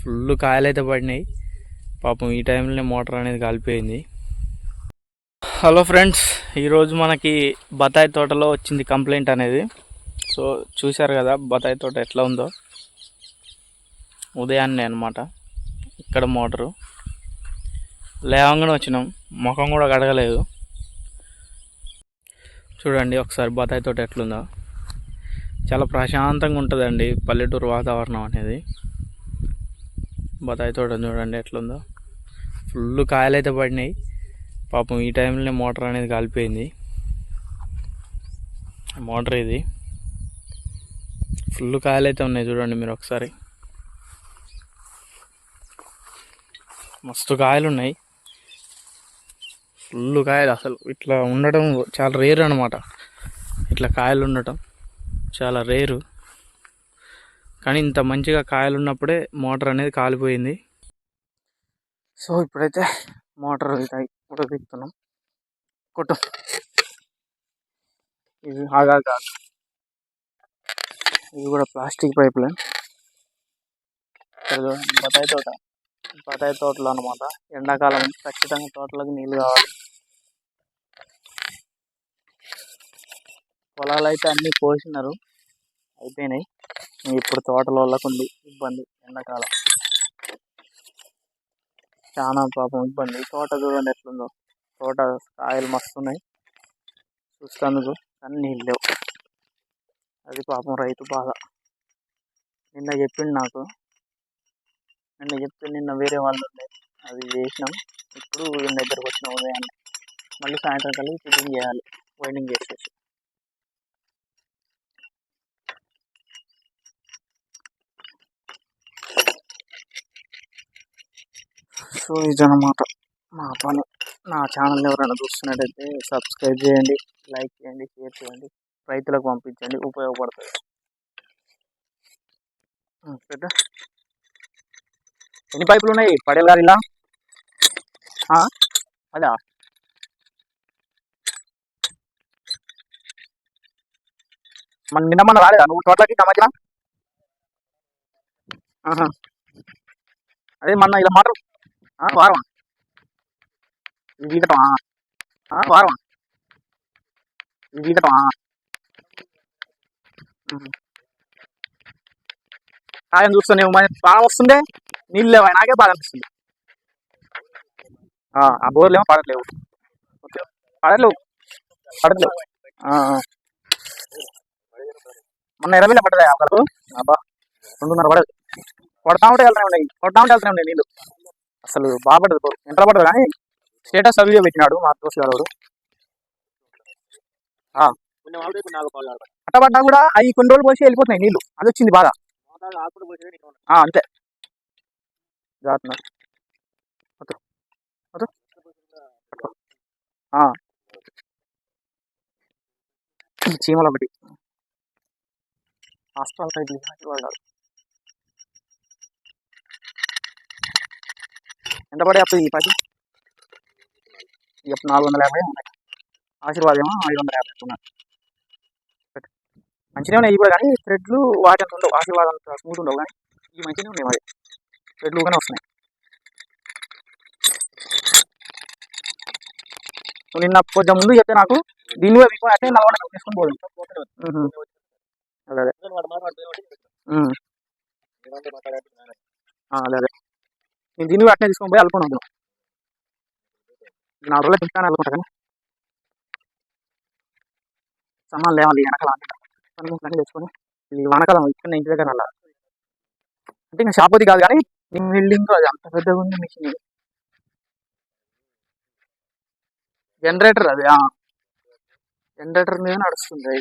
Full కాయలైతే పడినాయి. పాపం ఈ టైంలోనే మోటార్ అనేది కాలిపోయింది. హలో ఫ్రెండ్స్, ఈరోజు మనకి బత్తాయి తోటలో వచ్చింది కంప్లైంట్ అనేది. సో చూశారు కదా బత్తాయి తోట ఎట్లా ఉందో. ఉదయాన్నే అనమాట ఇక్కడ మోటరు లేవంగానే వచ్చినాం, ముఖం కూడా కడగలేదు. చూడండి ఒకసారి బత్తాయి తోట ఎట్లుందో. చాలా ప్రశాంతంగా ఉంటుందండి పల్లెటూరు వాతావరణం అనేది. బత్తాయి తోట చూడండి ఎట్లుందో. ఫుల్ కాయలైతే పడినాయి. పాపం ఈ టైంలోనే మోటార్ అనేది కాలిపోయింది. మోటార్ ఇది ఫుల్ కాయలైతే ఉన్నాయి చూడండి మీరు ఒకసారి. మస్తు కాయలు ఉన్నాయి, ఫుల్ కాయలు. అసలు ఇట్లా ఉండటం చాలా రేరు అనమాట. ఇట్లా కాయలు ఉండటం చాలా రేరు. కానీ ఇంత మంచిగా కాయలు ఉన్నప్పుడే మోటార్ అనేది కాలిపోయింది. సో ఇప్పుడైతే మోటార్ కూడా తిప్పుతున్నాం. కొట్టు, ఇది ఆగా కాదు, ఇది కూడా ప్లాస్టిక్ పైప్ లైన్. బత్తాయి తోటలో అనమాట. ఎండాకాలం ఖచ్చితంగా తోటలకు నీళ్ళు కావాలి. పొలాలు అయితే అన్నీ కోసినారు, అయిపోయినాయి. ఇప్పుడు తోటల వాళ్ళకు ఉంది ఇబ్బంది. ఎండాకాలం చాలా పాపం ఇబ్బంది. తోట చూడండి ఎట్లుందో. తోట కాయలు మస్తున్నాయి చూస్తాను, కానీ నీళ్ళు లేవు. అది పాపం రైతు బాధ. నిన్న చెప్పిండు నాకు, నిన్న వేరే వాళ్ళు ఉండే, అది చేసినాం. ఇప్పుడు దగ్గరకు వచ్చిన ఉదయాన్నే మళ్ళీ సాయంత్రం కలిగి ఫిట్టింగ్ చేయాలి, వైండింగ్ చేసేసి. సో ఇదన్నమాట మా పని. నా ఛానల్ ఎవరైనా చూస్తున్నట్టయితే సబ్స్క్రైబ్ చేయండి, లైక్ చేయండి, షేర్ చేయండి, రైతులకు పంపించండి, ఉపయోగపడుతుంది. ఎన్ని పైపులు ఉన్నాయి పడేలు గారు ఇలా? అదా నిన్న రాలేదా నువ్వు తోటలకి మధ్యన? అదే మొన్న ఇలా మాటలు వారం గీకటం, వారం గీకటం. ఆయన చూస్తాను బాగా వస్తుండే, నీళ్ళు లేవు. నాకే బాగా అనిపిస్తుంది. ఆ బోర్లు ఏమో పడట్లేవు. మొన్న 20 పడ్డదా ఒకళ్ళు? అబ్బా 2.5 పడదు. కొడతా ఉంటే వెళ్తానే ఉన్నాయి నీళ్ళు. అసలు బాగా పడదు, ఎంత పడదు. కానీ స్టేటస్ వీడియో పెట్టినాడు మా దోస్తు గారు. అట్ట పడ్డా కూడా అవి కొన్ని రోజులు పోసి వెళ్ళిపోతున్నాయి నీళ్ళు. అది వచ్చింది బాధ. అంతే జాగ్రత్త. చీమలు ఒకటి హాస్పిటల్ సైడ్ వాడాలి. ఎంత పడే అప్పుడు ఈ పది? 450 ఉన్నాయి. ఆశీర్వాదం ఏమో 550 ఉన్నాయి. మంచిగా ఉన్నాయి ఇవి కూడా, కానీ థ్రెడ్లు వాటి అంత ఉండవు. ఆశీర్వాదం అంత స్మూత్ ఉండవు, కానీ ఇవి మంచిగానే ఉన్నాయి. మరి థ్రెడ్లు కానీ వస్తున్నాయి. నిన్న కొంచెం ముందు చెప్తే నాకు దీన్ని అంటే 40 తీసుకొని పోదు. అదే అదే నేను దీన్ని అట్నే తీసుకొని పోయి అల్లుకున్నాను. 4 రోజులు తింటాను అల్లుకుంటా. కానీ సమాన్ లేవాలి వెనకాల తెచ్చుకొని. ఈ వానకాలం ఇక్కడ ఇంటి దగ్గర అలా అంటే ఇంకా షాపోది కాదు, కానీ బిల్డింగ్ అది అంత పెద్దగా ఉంది. మిషన్ జనరేటర్, అది జనరేటర్ మీద నడుస్తుంది.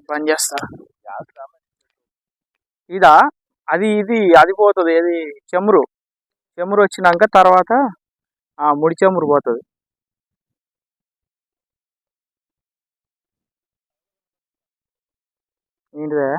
పని చేస్తా ఇదా? అది పోతుంది. ఏది చెమురు వచ్చినాక తర్వాత ముడి చెమురు పోతుంది. ఏంటిదే?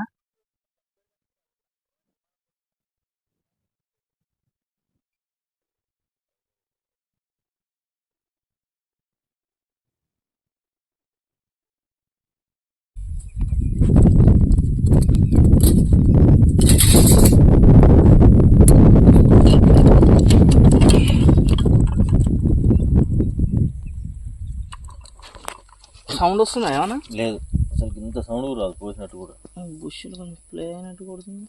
సౌండ్ వస్తుందా ఏమన్నా? లేదు అసలు ఇంత సౌండ్ రాదు పోసినట్టు కూడా. బుష్ కొంచెం ప్లే అయినట్టు కొడుతుంది.